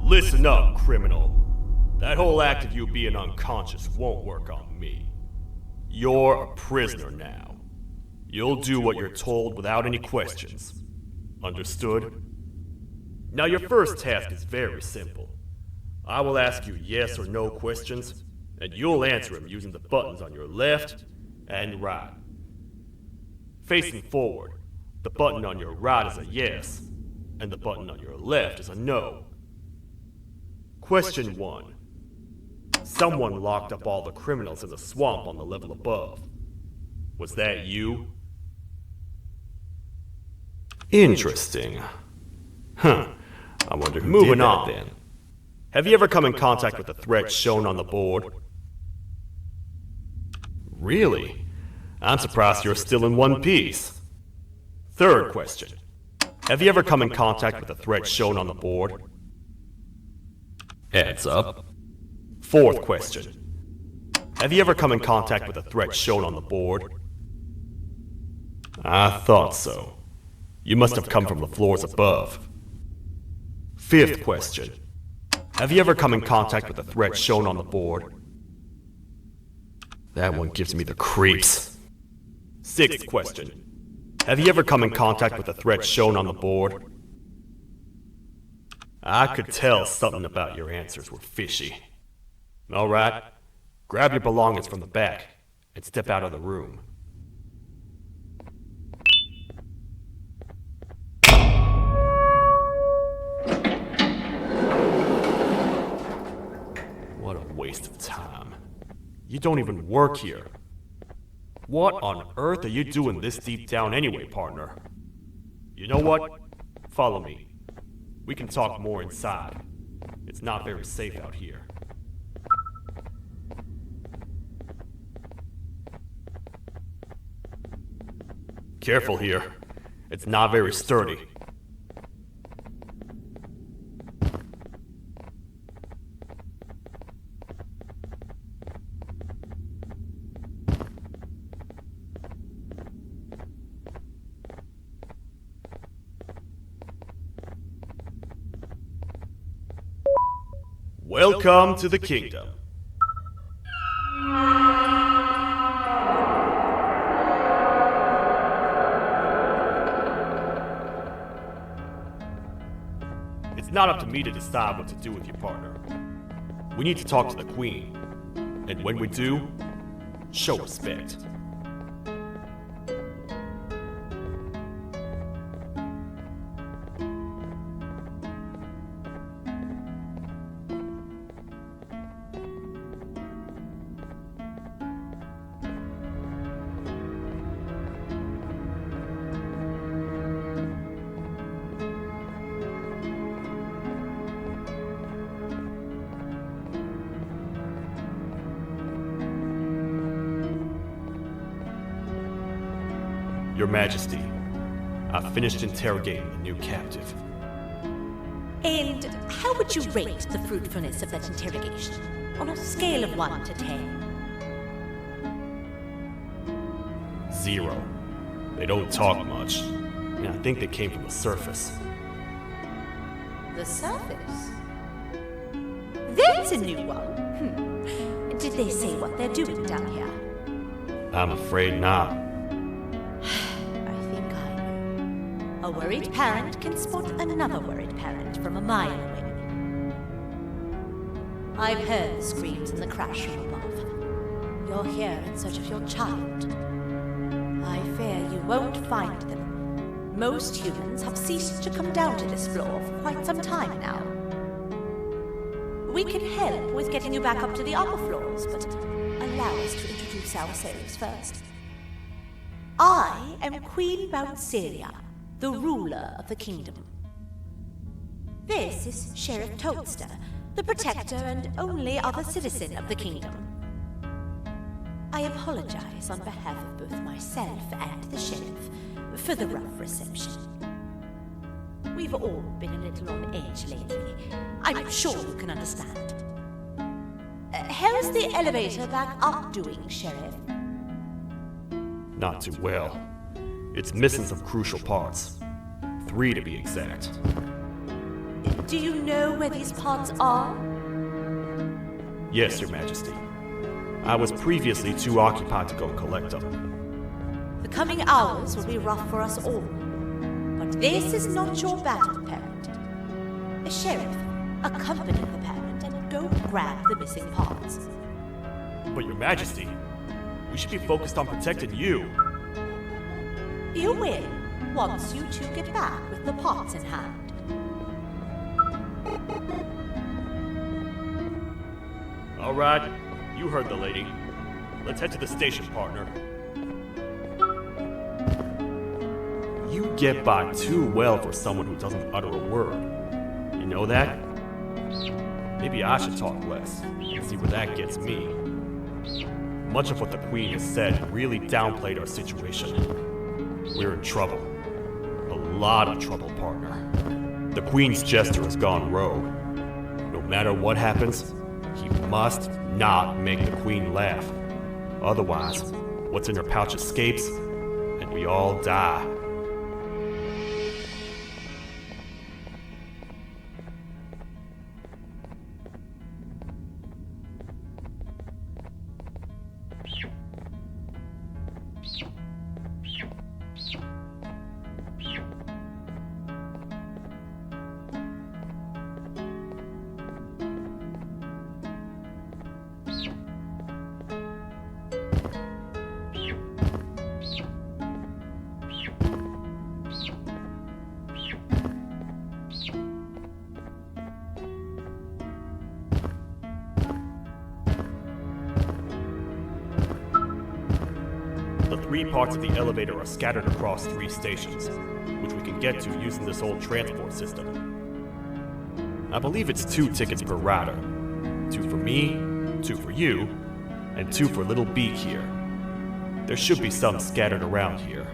Listen up, criminal. That whole act of you being unconscious won't work on me. You're a prisoner now. You'll do what you're told without any questions. Understood? Now your first task is very simple. I will ask you yes or no questions, and you'll answer them using the buttons on your left and right. Facing forward, the button on your right is a yes, and the button on your left is a no. Question 1. Someone locked up all the criminals in the swamp on the level above. Was that you? Interesting. Huh. I wonder who Moving did that on. Then. Have you ever come in contact with the threat shown on the board? Really? I'm surprised you're still in one piece. Third question. Have you ever come in contact with the threat shown on the board? Heads up. Fourth question. Have you ever come in contact with the threat shown on the board? I thought so. You must have come from the floors above. Fifth question. Have you ever come in contact with the threat shown on the board? That one gives me the creeps. Sixth question. Have you ever come in contact with the threat shown on the board? I could tell something about your answers were fishy. All right, grab your belongings from the back and step out of the room. What a waste of time. You don't even work here. What on earth are you doing this deep down anyway, partner? You know what? Follow me. We can talk more inside. It's not very safe out here. Careful here. It's not very sturdy. Welcome to the kingdom. It's not up to me to decide what to do with your partner. We need to talk to the queen. And when we do, show respect. Your Majesty, I've finished interrogating the new captive. And how would you rate the fruitfulness of that interrogation, on a scale of 1 to 10? 0. They don't talk much, and I think they came from the surface. The surface? That's a new one. Did they say what they're doing down here? I'm afraid not. I A worried parent can spot another worried parent from a mile away. I've heard the screams in the crash from above. You're here in search of your child. I fear you won't find them. Most humans have ceased to come down to this floor for quite some time now. We can help with getting you back up to the upper floors, but allow us to introduce ourselves first. I am Queen Bouncelia, the ruler of the kingdom. This is Sheriff Toadster, the protector and only other citizen of the kingdom. I apologize on behalf of both myself and the sheriff for the rough reception. We've all been a little on edge lately. I'm sure you can understand. How's the elevator back up doing, Sheriff? Not too well. It's missing some crucial parts. 3 to be exact. Do you know where these parts are? Yes, Your Majesty. I was previously too occupied to go collect them. The coming hours will be rough for us all. But this is not your battle, parent. Sheriff, accompany the parent and go grab the missing parts. But Your Majesty, we should be focused on protecting you. You will, once you two get back with the parts in hand. All right, you heard the lady. Let's head to the station, partner. You get by too well for someone who doesn't utter a word. You know that? Maybe I should talk less and see where that gets me. Much of what the Queen has said really downplayed our situation. We're in trouble. A lot of trouble, partner. The Queen's jester has gone rogue. No matter what happens, he must not make the Queen laugh. Otherwise, what's in her pouch escapes, and we all die. The 3 parts of the elevator are scattered across 3 stations, which we can get to using this old transport system. I believe it's 2 tickets per rider. 2 for me, 2 for you, and 2 for Little Beak here. There should be some scattered around here.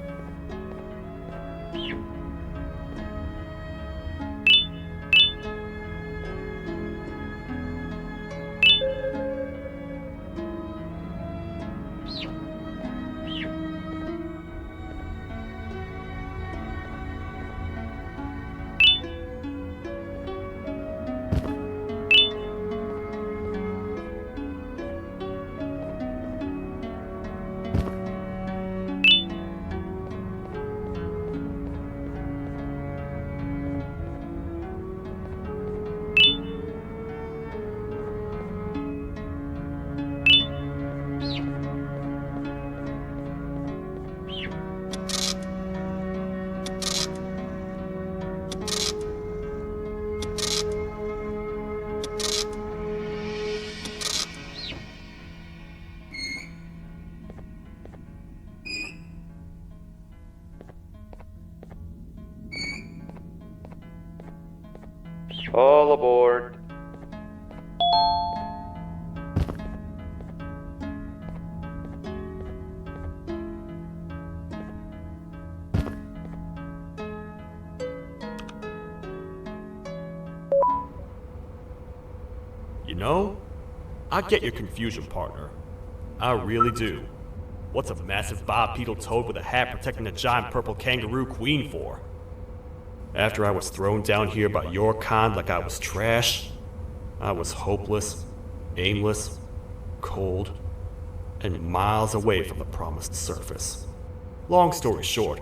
All aboard. You know, I get your confusion, partner. I really do. What's a massive bipedal toad with a hat protecting a giant purple kangaroo queen for? After I was thrown down here by your kind like I was trash, I was hopeless, aimless, cold, and miles away from the promised surface. Long story short,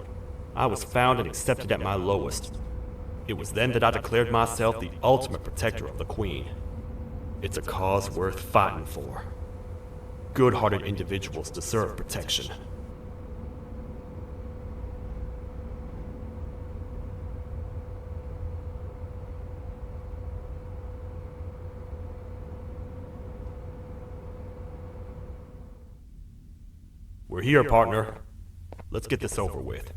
I was found and accepted at my lowest. It was then that I declared myself the ultimate protector of the Queen. It's a cause worth fighting for. Good-hearted individuals deserve protection. We're here, partner. Let's get this over with.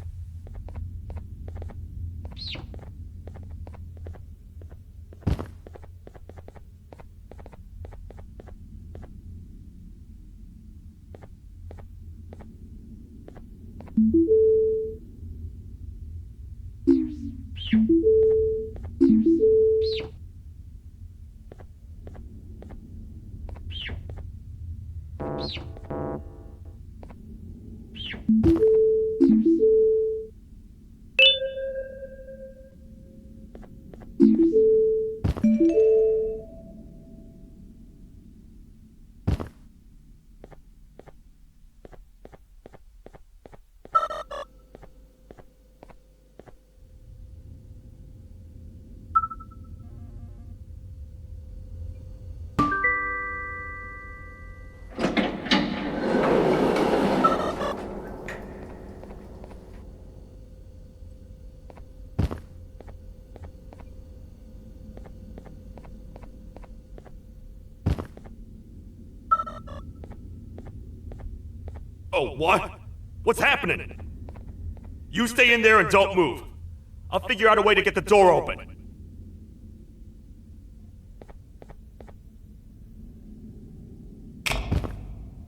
Oh, what? What's happening? You stay in there and don't move. I'll figure out a way to get the door open.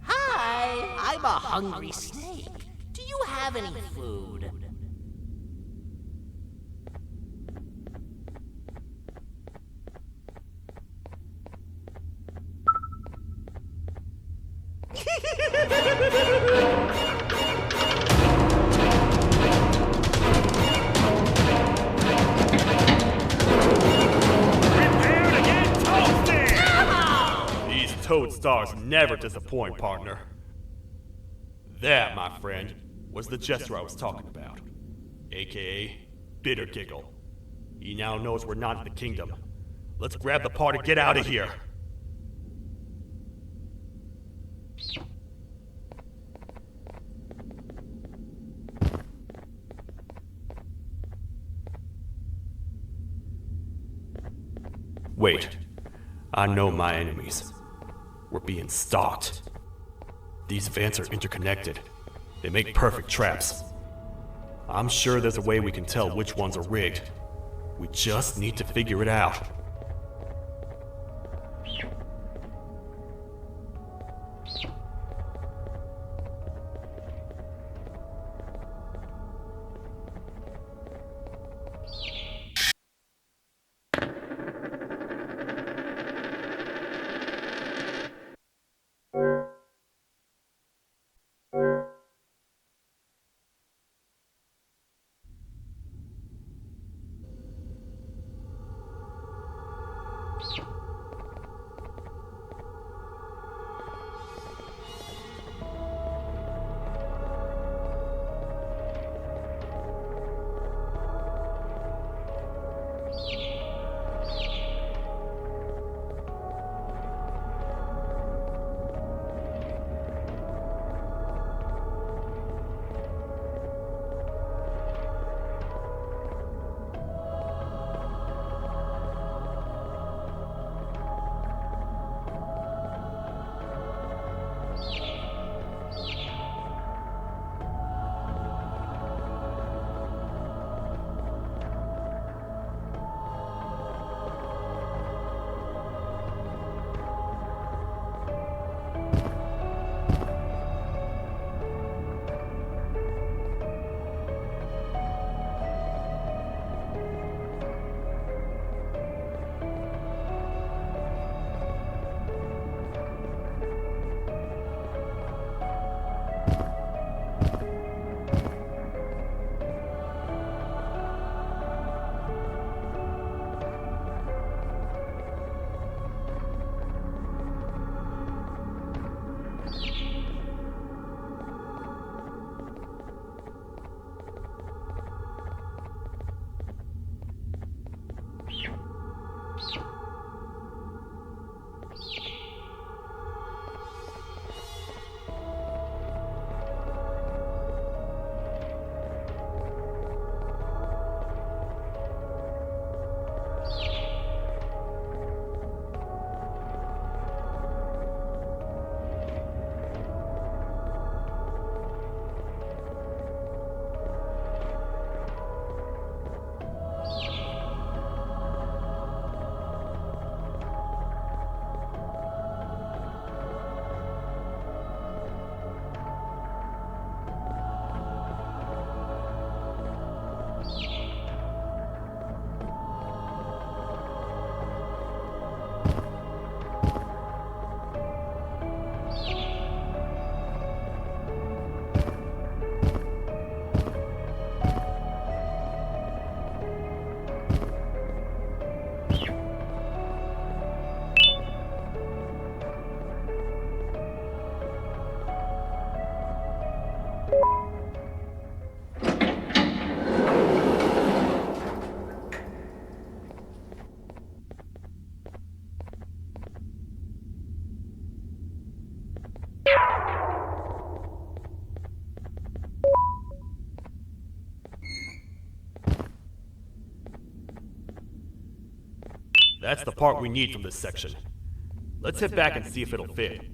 Hi, I'm a hungry snake. Do you have any food? Prepare to get toasted! These toad stars never disappoint, partner. That, my friend, was the jester I was talking about. AKA Bitter Giggle. He now knows we're not in the kingdom. Let's grab the part and get out of here. Wait. I know my enemies. We're being stalked. These vents are interconnected. They make perfect traps. I'm sure there's a way we can tell which ones are rigged. We just need to figure it out. That's the part we need from this section. Let's head back and see if it'll fit.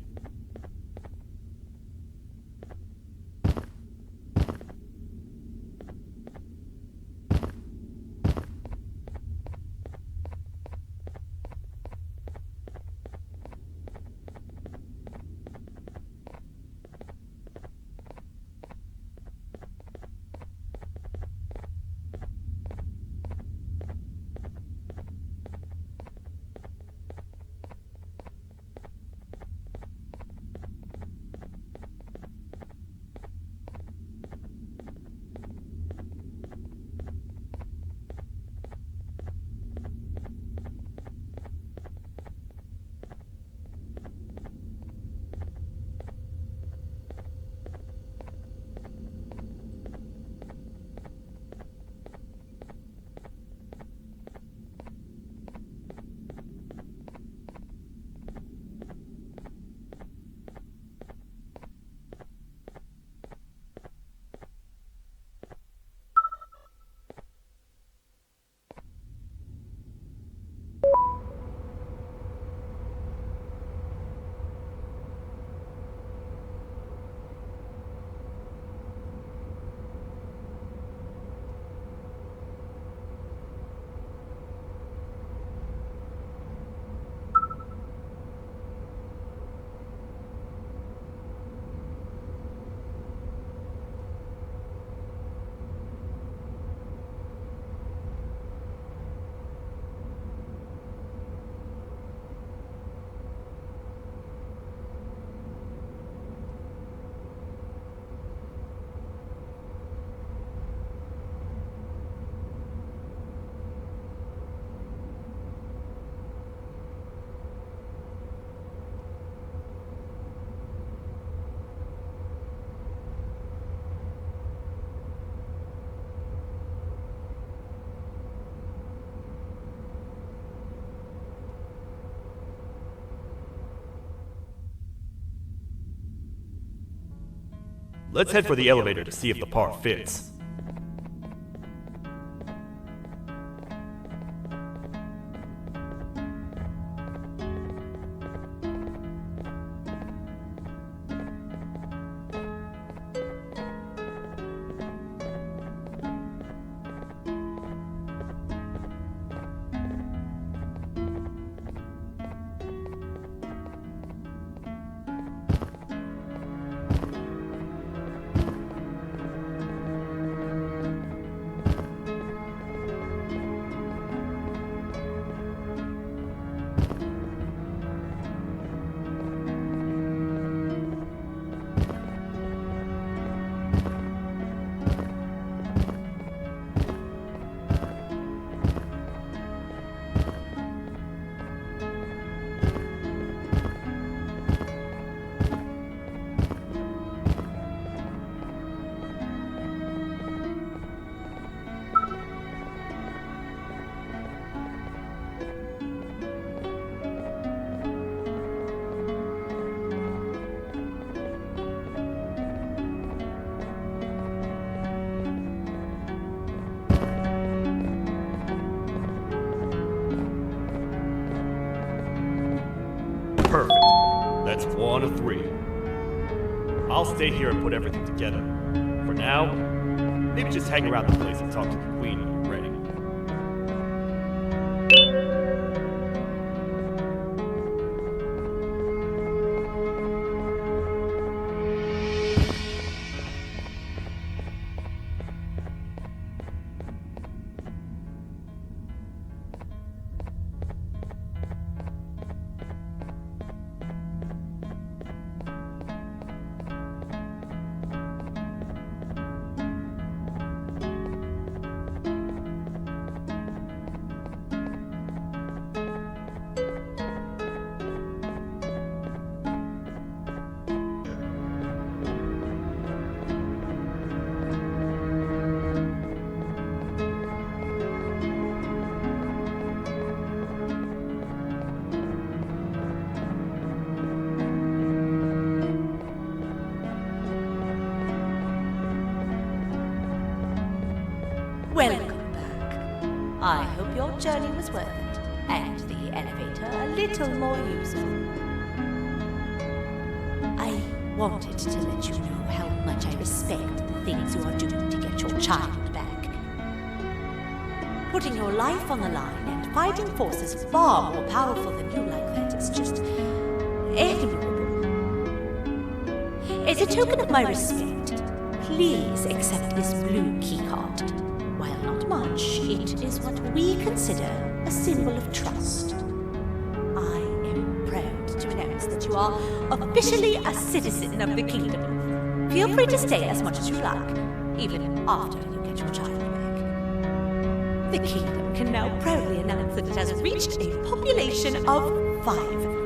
Let's head for the elevator to see if the part fits. Perfect. That's 1 of 3. I'll stay here and put everything together. For now, maybe just hang around the place and talk to the Queen when you're ready. Welcome back. I hope your journey was worth it. and the elevator a little more usable. I wanted to let you know how much I respect the things you are doing to get your child back. Putting your life on the line and fighting forces far more powerful than you like that is just admirable. As a token of my respect, please accept this blue keycard. While not much, it is what we consider a symbol of trust. I am proud to announce that you are officially a citizen of the kingdom. Feel free to stay as much as you like, even after you get your child back. The kingdom can now proudly announce that it has reached a population of 5.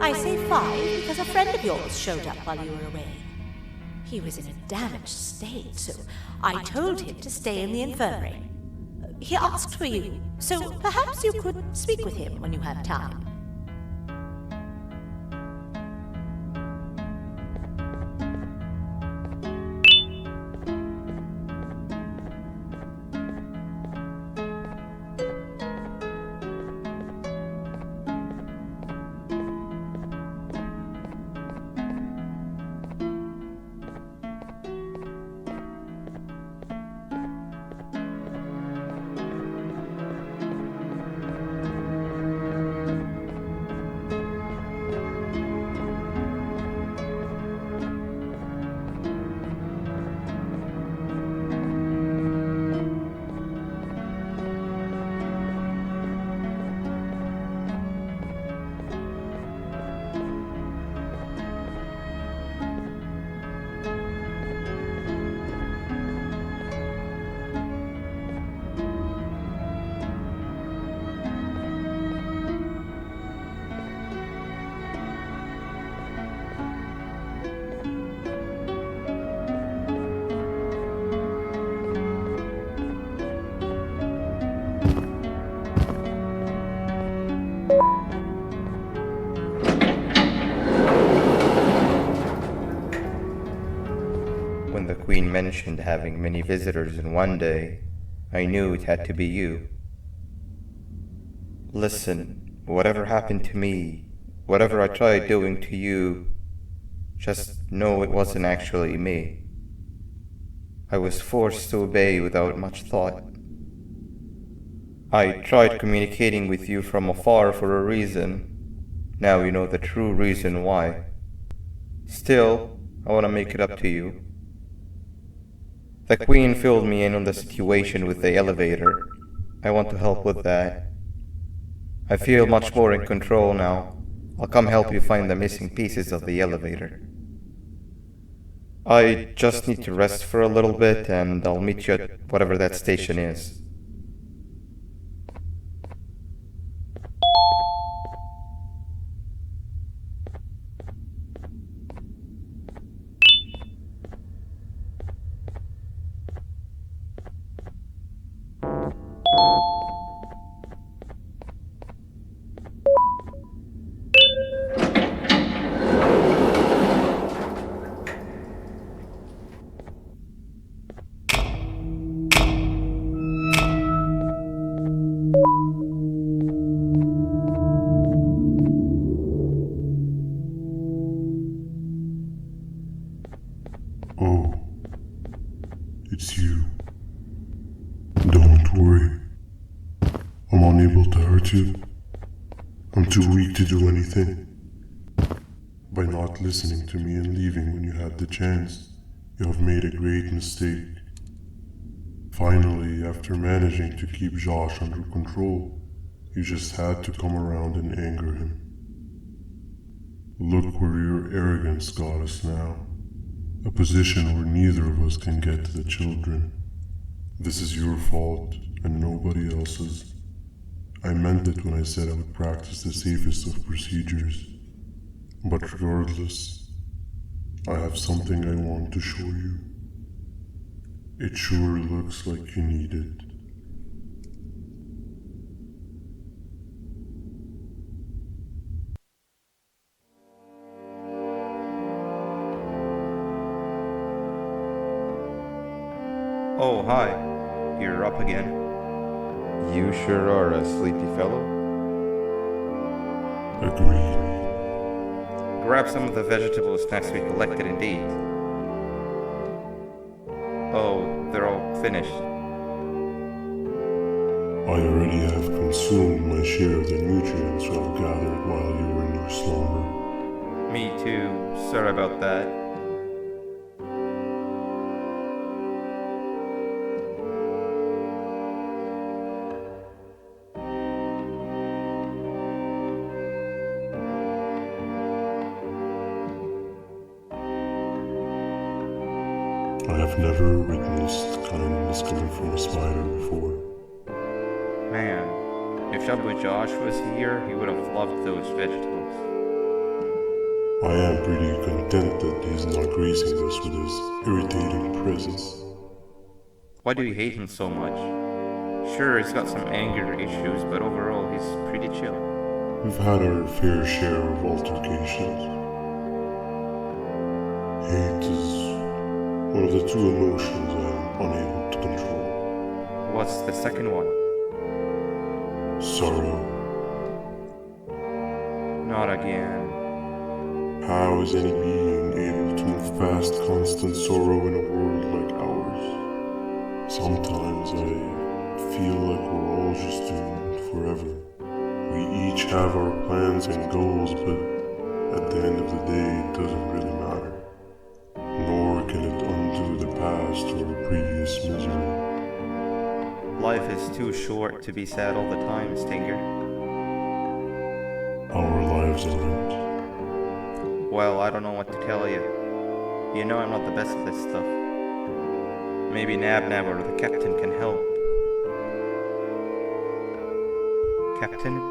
I say 5 because a friend of yours showed up while you were away. He was in a damaged state, so I told him to stay in the infirmary. He asked for you, so perhaps you could speak with him when you have time. When the Queen mentioned having many visitors in one day, I knew it had to be you. Listen, whatever happened to me, whatever I tried doing to you, just know it wasn't actually me. I was forced to obey without much thought. I tried communicating with you from afar for a reason. Now you know the true reason why. Still, I want to make it up to you. The Queen filled me in on the situation with the elevator. I want to help with that. I feel much more in control now. I'll come help you find the missing pieces of the elevator. I just need to rest for a little bit and I'll meet you at whatever that station is. Oh, it's you. Don't worry. I'm unable to hurt you. I'm too weak to do anything. By not listening to me and leaving when you had the chance, you have made a great mistake. Finally, after managing to keep Josh under control, you just had to come around and anger him. Look where your arrogance got us now. A position where neither of us can get to the children. This is your fault and nobody else's. I meant it when I said I would practice the safest of procedures. But regardless, I have something I want to show you. It sure looks like you need it. Oh, hi. You're up again. You sure are a sleepy fellow. Agreed. Grab some of the vegetable snacks we collected indeed. Oh, they're all finished. I already have consumed my share of the nutrients I've gathered while you were in your slumber. Me too. Sorry about that. I have never witnessed kindness coming from a spider before. Man, if Shabu Josh was here, he would have loved those vegetables. I am pretty content that he's not gracing us with his irritating presence. Why do you hate him so much? Sure, he's got some anger issues, but overall, he's pretty chill. We've had our fair share of altercations. Hate is one of the two emotions I am unable to control. What's the second one? Sorrow. Not again. How is any being able to move past constant sorrow in a world like ours? Sometimes I feel like we're all just doomed forever. We each have our plans and goals, but at the end of the day, it doesn't really matter. Nor can it undo the past or previous misery. Life is too short to be sad all the time, Stinger. Our lives aren't. Well, I don't know what to tell you. You know I'm not the best at this stuff. Maybe Nab or the captain can help. Captain?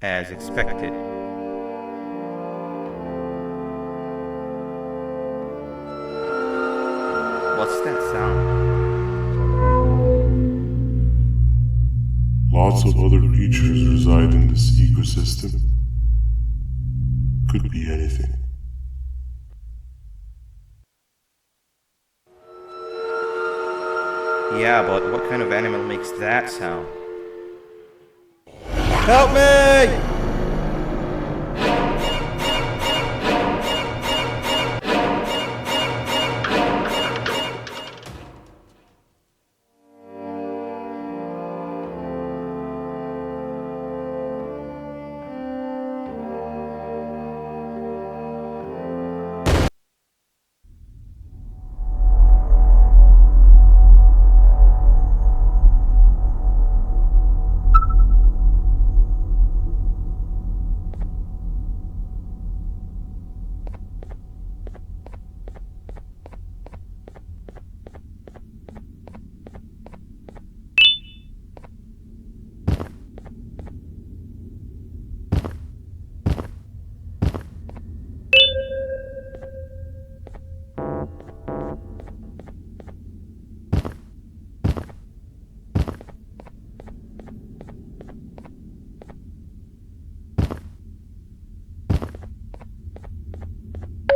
As expected. What's that sound? Lots of other creatures reside in this ecosystem. Could be anything. Yeah, but what kind of animal makes that sound? Help me!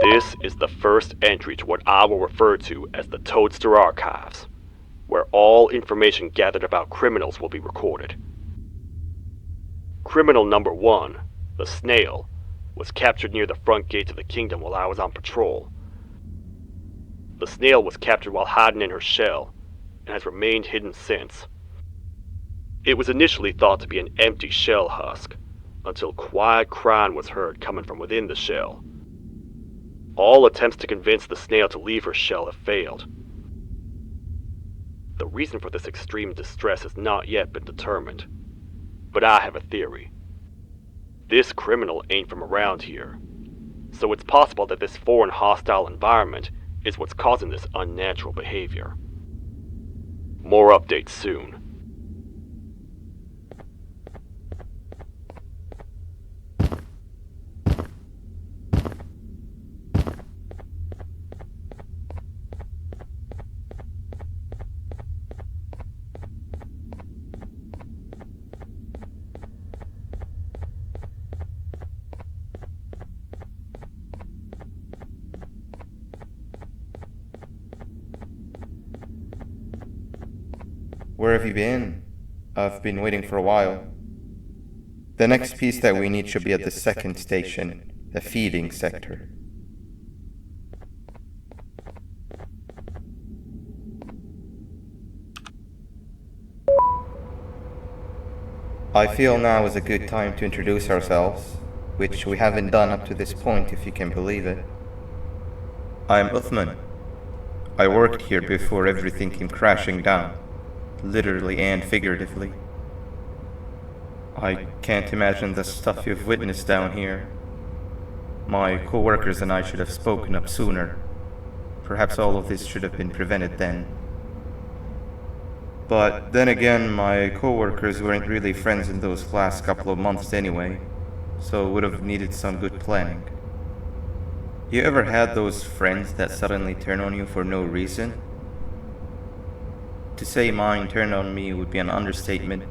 This is the first entry to what I will refer to as the Toadster Archives, where all information gathered about criminals will be recorded. Criminal number 1, the snail, was captured near the front gate of the kingdom while I was on patrol. The snail was captured while hiding in her shell, and has remained hidden since. It was initially thought to be an empty shell husk, until quiet crying was heard coming from within the shell. All attempts to convince the snail to leave her shell have failed. The reason for this extreme distress has not yet been determined, but I have a theory. This criminal ain't from around here, so it's possible that this foreign hostile environment is what's causing this unnatural behavior. More updates soon. Where have you been? I've been waiting for a while. The next piece that we need should be at the second station, the feeding sector. I feel now is a good time to introduce ourselves, which we haven't done up to this point, if you can believe it. I'm Uthman. I worked here before everything came crashing down, literally and figuratively. I can't imagine the stuff you've witnessed down here. My co-workers and I should have spoken up sooner. Perhaps all of this should have been prevented then. But then again, my co-workers weren't really friends in those last couple of months anyway, so would have needed some good planning. You ever had those friends that suddenly turn on you for no reason? To say mine turned on me would be an understatement.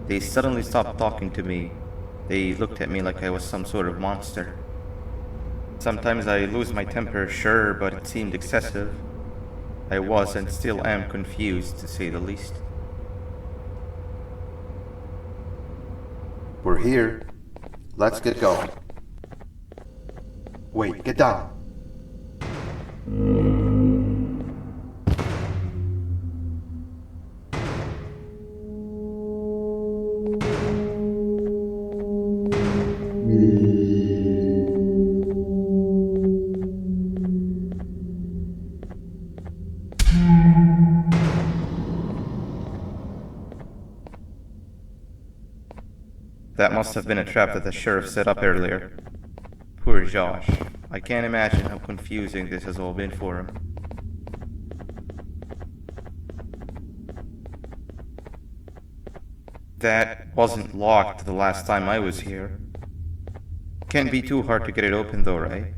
They suddenly stopped talking to me. They looked at me like I was some sort of monster. Sometimes I lose my temper, sure, but it seemed excessive. I was and still am confused, to say the least. We're here. Let's get going. Wait, get down. That must have been a trap that the sheriff set up earlier. Poor Josh. I can't imagine how confusing this has all been for him. That wasn't locked the last time I was here. Can't be too hard to get it open though, right?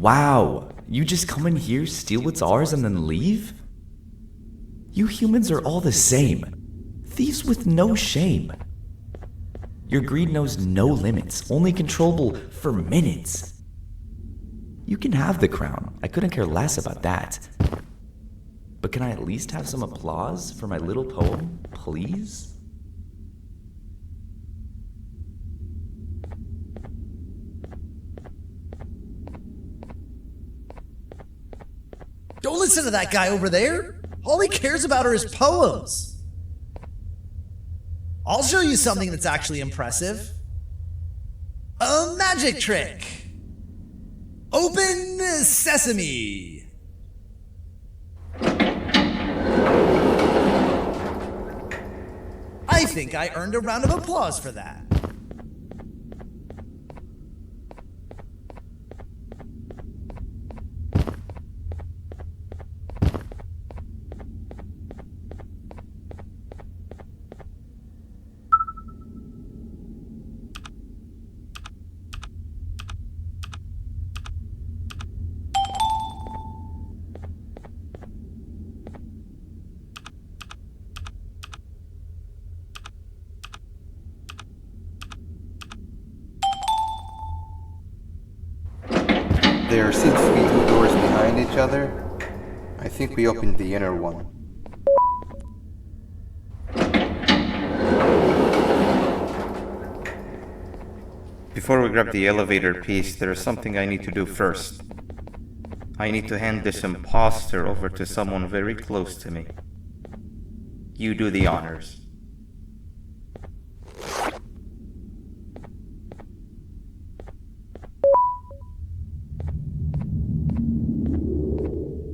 Wow, you just come in here, steal what's ours, and then leave? You humans are all the same. Thieves with no shame. Your greed knows no limits, only controllable for minutes. You can have the crown, I couldn't care less about that. But can I at least have some applause for my little poem, please? Don't listen to that guy over there. All he cares about are his poems. I'll show you something that's actually impressive. A magic trick. Open sesame. I think I earned a round of applause for that. There seems to be two doors behind each other. I think we opened the inner one. Before we grab the elevator piece, there is something I need to do first. I need to hand this imposter over to someone very close to me. You do the honors.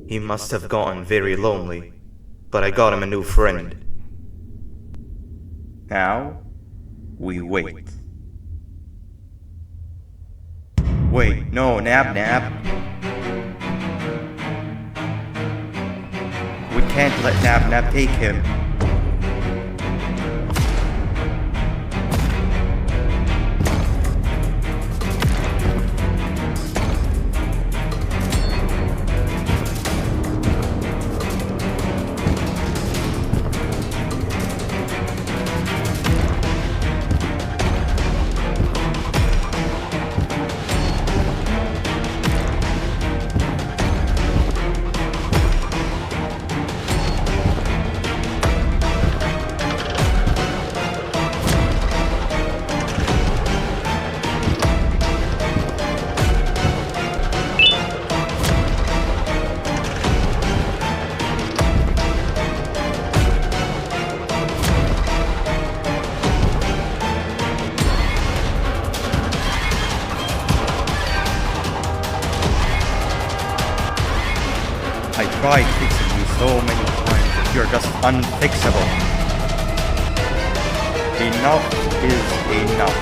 He must have gotten very lonely, but I got him a new friend. Now, we wait. Wait, no, Nab. We can't let Nab take him. I tried fixing you so many times, but you're just unfixable. Enough is enough.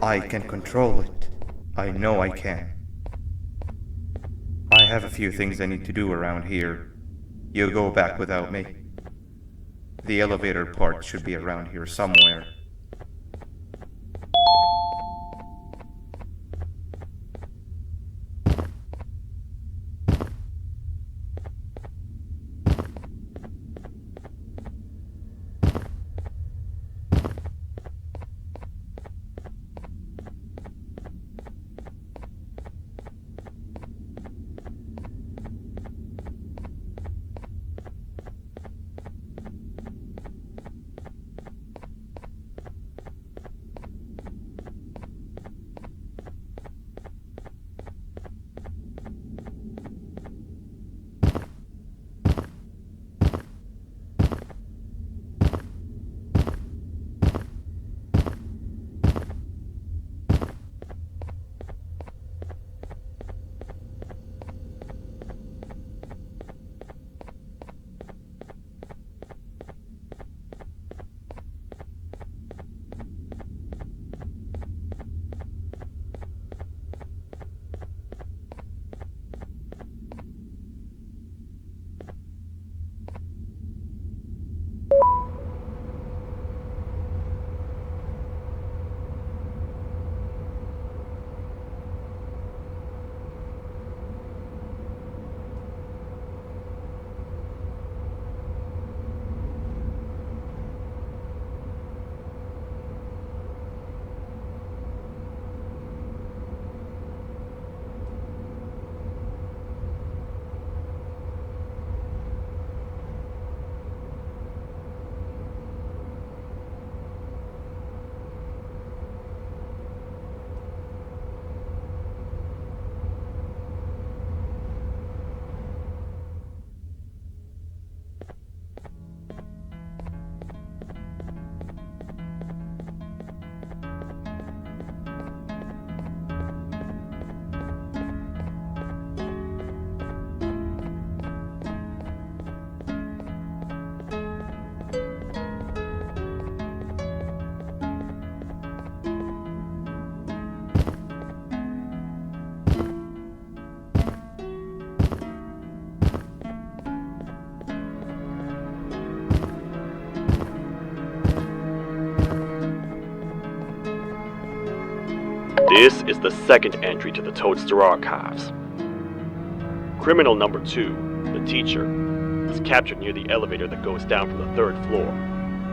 I can control it. I know I can. I have a few things I need to do around here. You go back without me. The elevator part should be around here somewhere. This is the second entry to the Toadster Archives. Criminal number 2, the teacher, was captured near the elevator that goes down from the 3rd floor,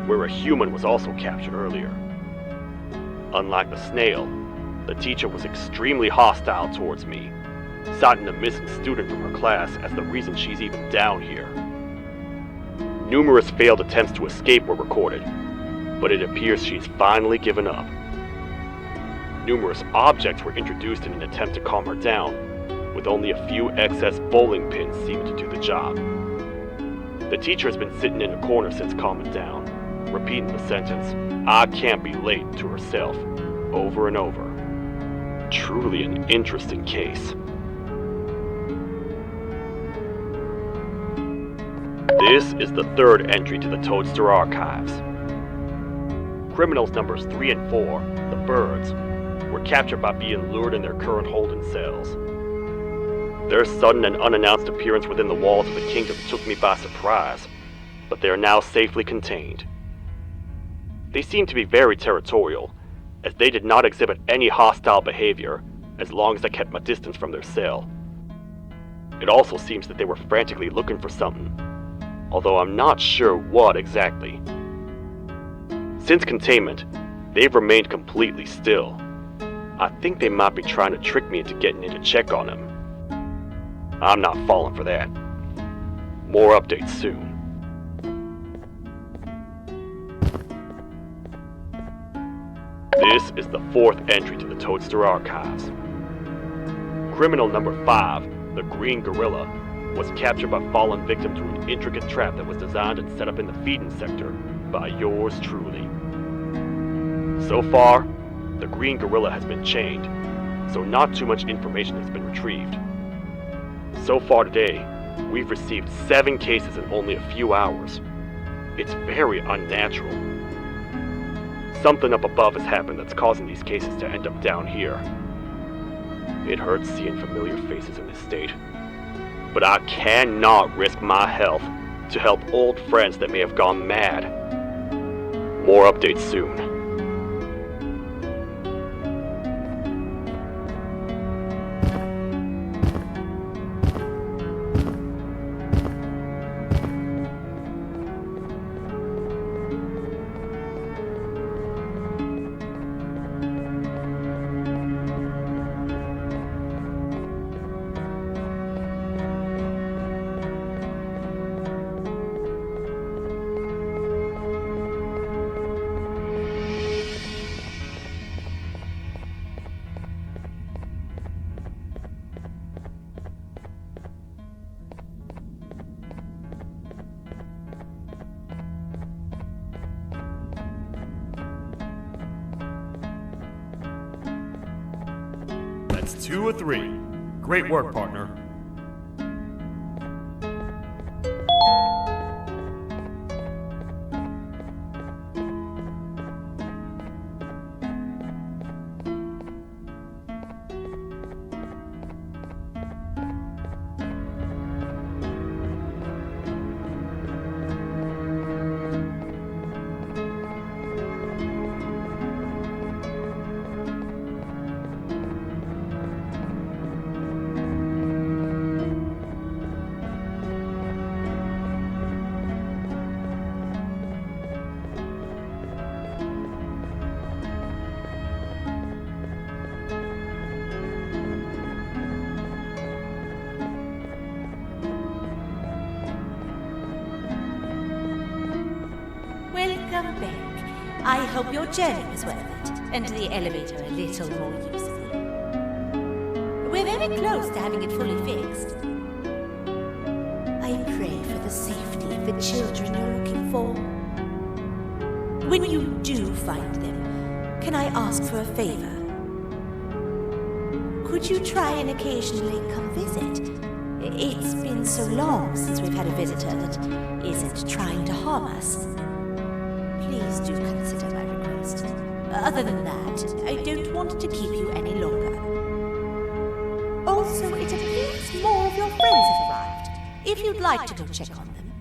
where a human was also captured earlier. Unlike the snail, the teacher was extremely hostile towards me, citing a missing student from her class as the reason she's even down here. Numerous failed attempts to escape were recorded, but it appears she's finally given up. Numerous objects were introduced in an attempt to calm her down, with only a few excess bowling pins seeming to do the job. The teacher has been sitting in a corner since calming down, repeating the sentence, "I can't be late," to herself, over and over. Truly an interesting case. This is the 3rd entry to the Toadster Archives. Criminals numbers 3 and 4, the birds, were captured by being lured in their current holding cells. Their sudden and unannounced appearance within the walls of the kingdom took me by surprise, but they are now safely contained. They seem to be very territorial, as they did not exhibit any hostile behavior as long as I kept my distance from their cell. It also seems that they were frantically looking for something, although I'm not sure what exactly. Since containment, they've remained completely still. I think they might be trying to trick me into getting in to check on them. I'm not falling for that. More updates soon. This is the 4th entry to the Toadster Archives. Criminal number 5, the Green Gorilla, was captured by falling victim to an intricate trap that was designed and set up in the feeding sector by yours truly. So far, the Green Gorilla has been chained, so not too much information has been retrieved. So far today, we've received 7 cases in only a few hours. It's very unnatural. Something up above has happened that's causing these cases to end up down here. It hurts seeing familiar faces in this state, but I cannot risk my health to help old friends that may have gone mad. More updates soon. That's 2 of 3. Great work, partner. Welcome back. I hope your journey was worth it, and the elevator a little more useful. We're very close to having it fully fixed. I pray for the safety of the children you're looking for. When you do find them, can I ask for a favor? Could you try and occasionally come visit? It's been so long since we've had a visitor that isn't trying to harm us. Please do consider my request. Other than that, I don't want to keep you any longer. Also, it appears more of your friends have arrived. If you'd like to go check on them.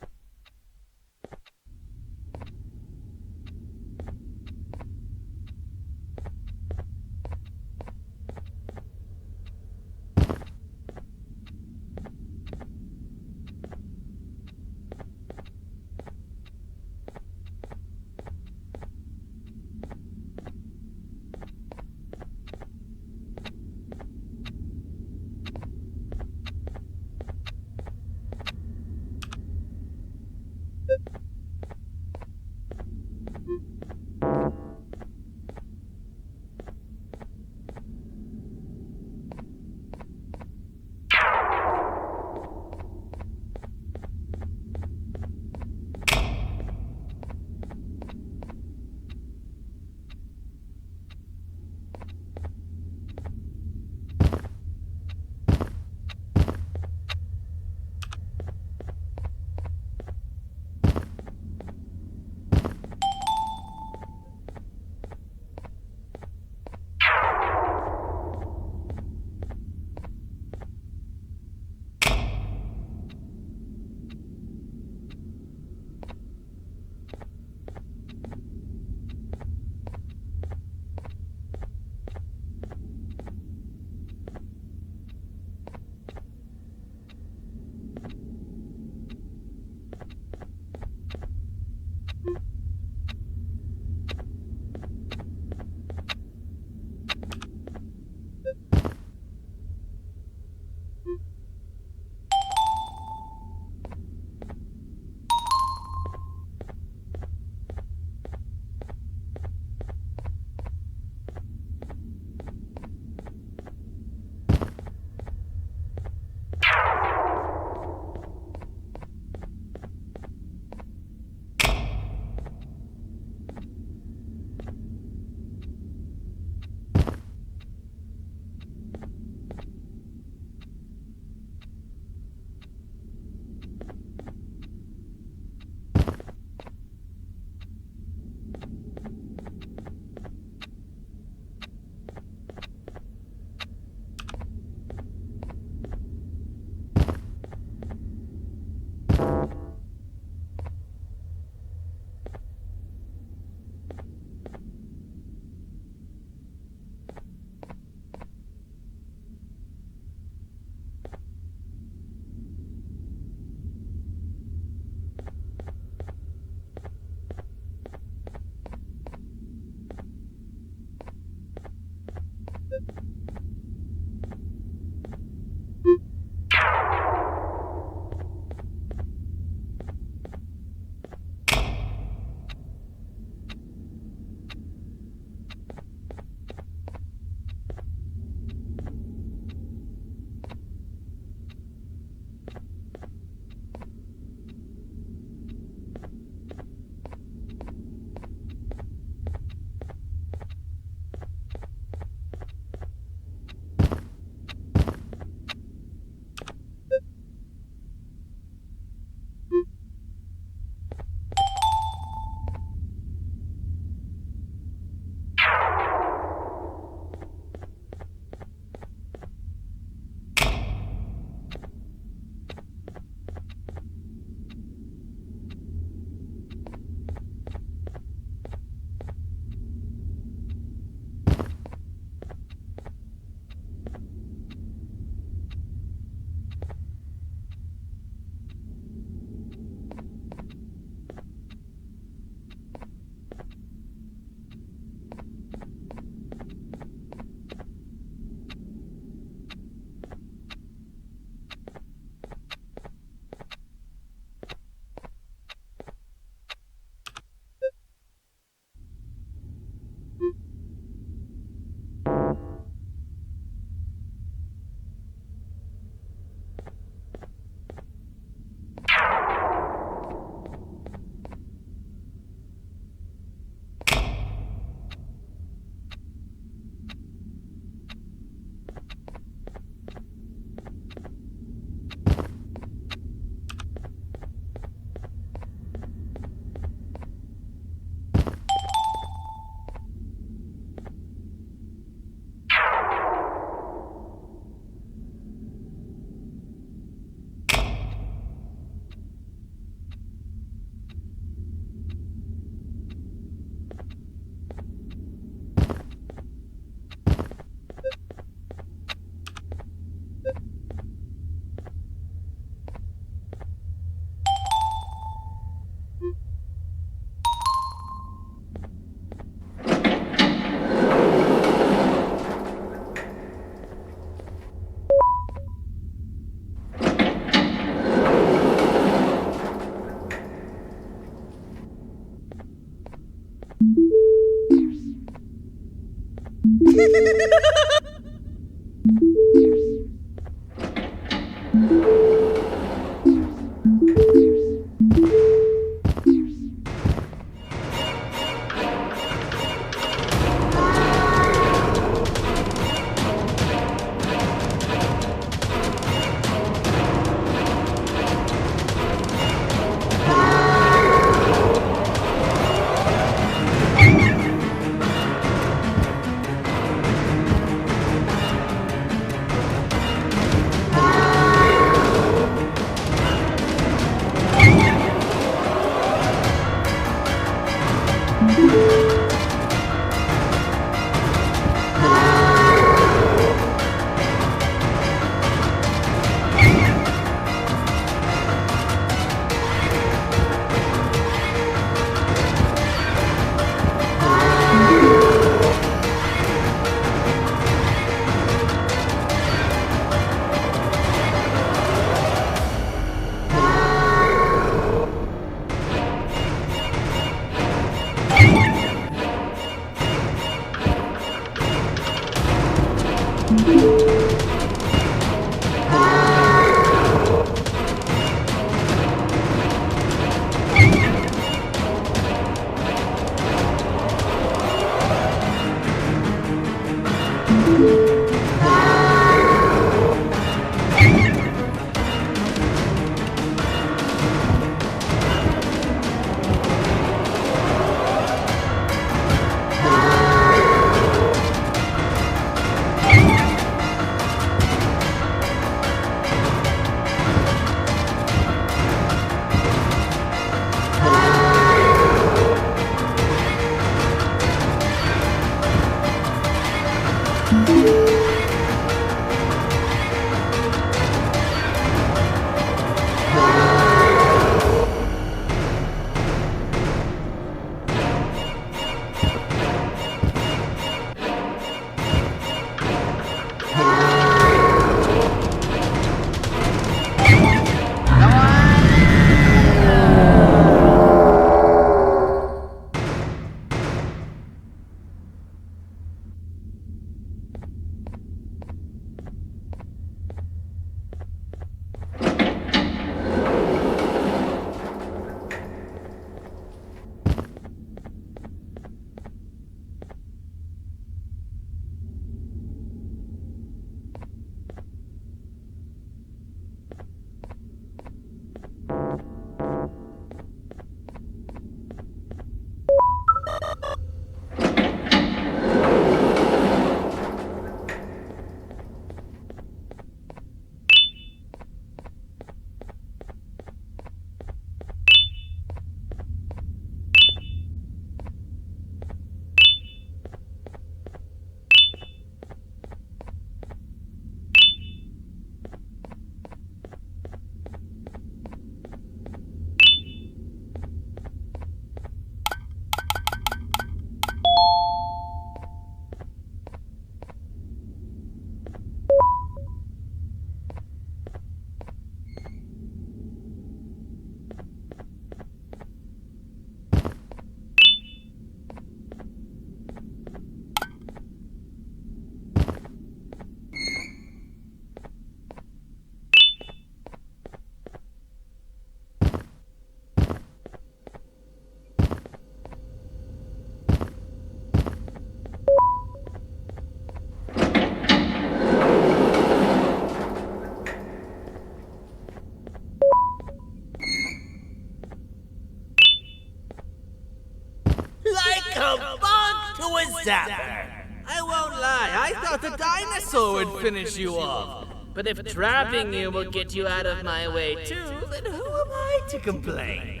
dinosaur would finish you off. But if trapping you will get you out of my way too, then who am I to complain?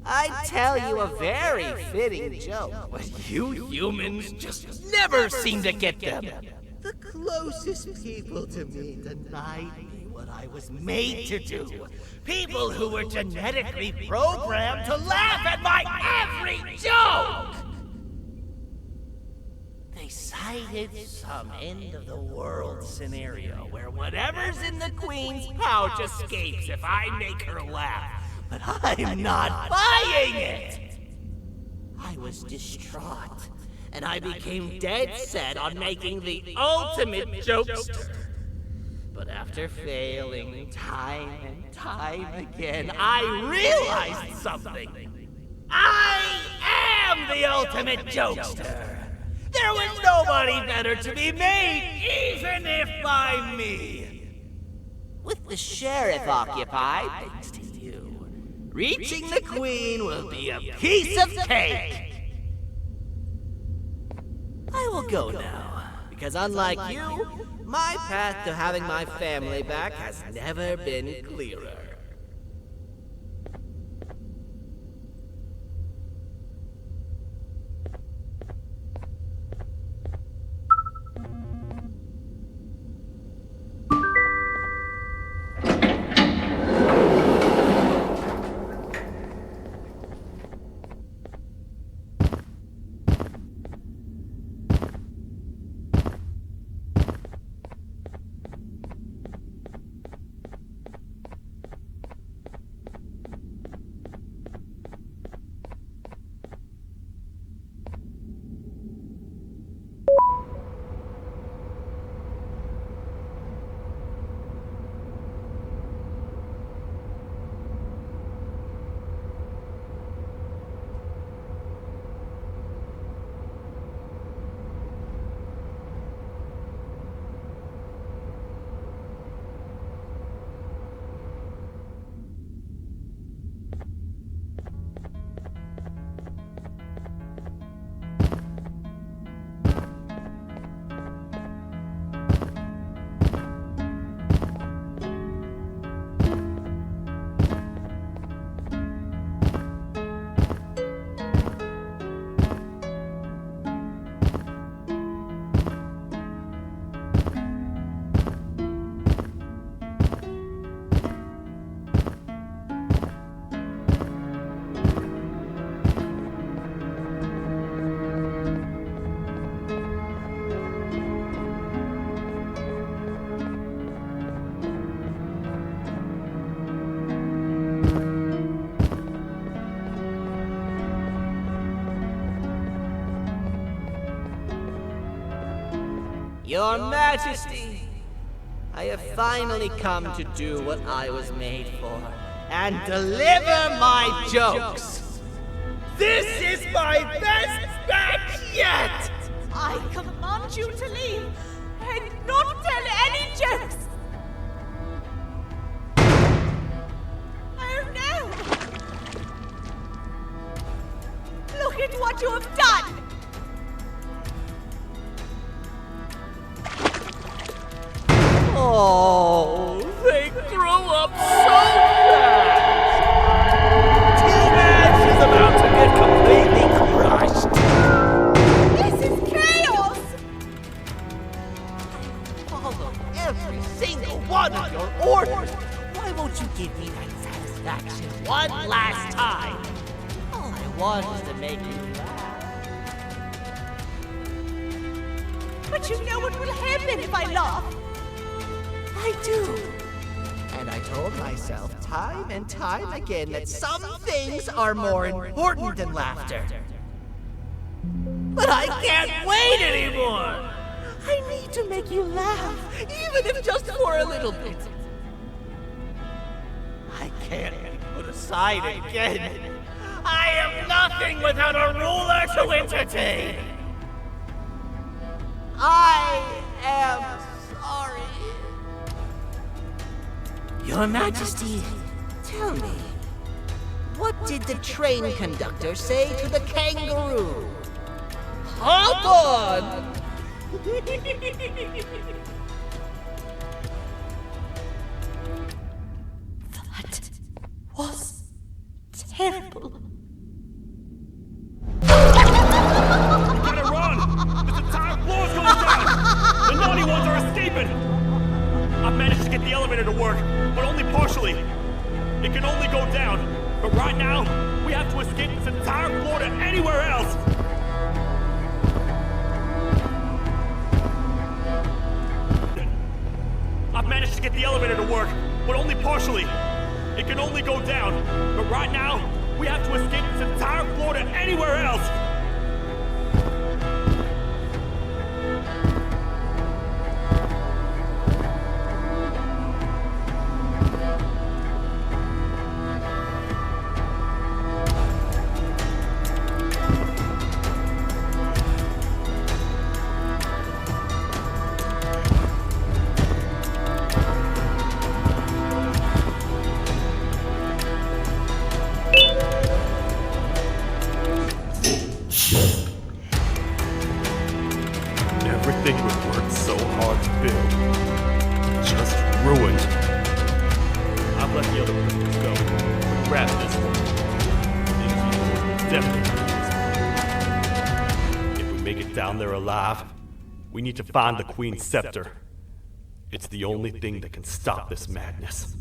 I tell you a very fitting joke. But you humans just never seem to get them. The closest people to me denied me what I was made to do. People who were genetically programmed to laugh at my every joke! They cited some end-of-the-world scenario where whatever's in the Queen's pouch escapes if I make her laugh. But I'm not buying it! I was distraught, and I became dead set on making the ultimate jokester. But after failing time and time again, I realized something. I am the ultimate jokester! There was nobody better to be made, even if by me. With the sheriff occupied, thanks to you, Reaching the Queen will be a piece of cake. I will go now, because unlike you, my path to having my family back has never been clearer. Your Majesty, I have finally come to do what I was made for, and deliver my jokes. This is my best batch yet! I command you to leave and not tell any jokes. Oh no! Look at what you have done! Oh, they grow up so fast! T-Max is about to get completely crushed! This is chaos! Follow every single one of your orders! Why won't you give me that satisfaction one last time? All I want is to make you laugh. But you know what will happen if I laugh. I do. And I told myself time and time again that some things are more important than laughter. But I can't wait anymore! I need to make you laugh, even if just for a little bit. I can't be put aside again. I am nothing without a ruler to entertain. I am sorry. Your Majesty, tell me, what did the train conductor say to the kangaroo? Hold on! That was terrible. Gotta run! This entire floor's going down! The naughty ones are escaping! I've managed to get the elevator to work, but only partially. It can only go down, but right now, we have to escape this entire floor to anywhere else! I've managed to get the elevator to work, but only partially. It can only go down, but right now, we have to escape this entire floor to anywhere else! Everything we worked so hard to build, just ruined. I've let the other prisoners go. Grab this one. These people will definitely use it. If we make it down there alive, we need to find the Queen's scepter. It's the only thing that can stop this madness.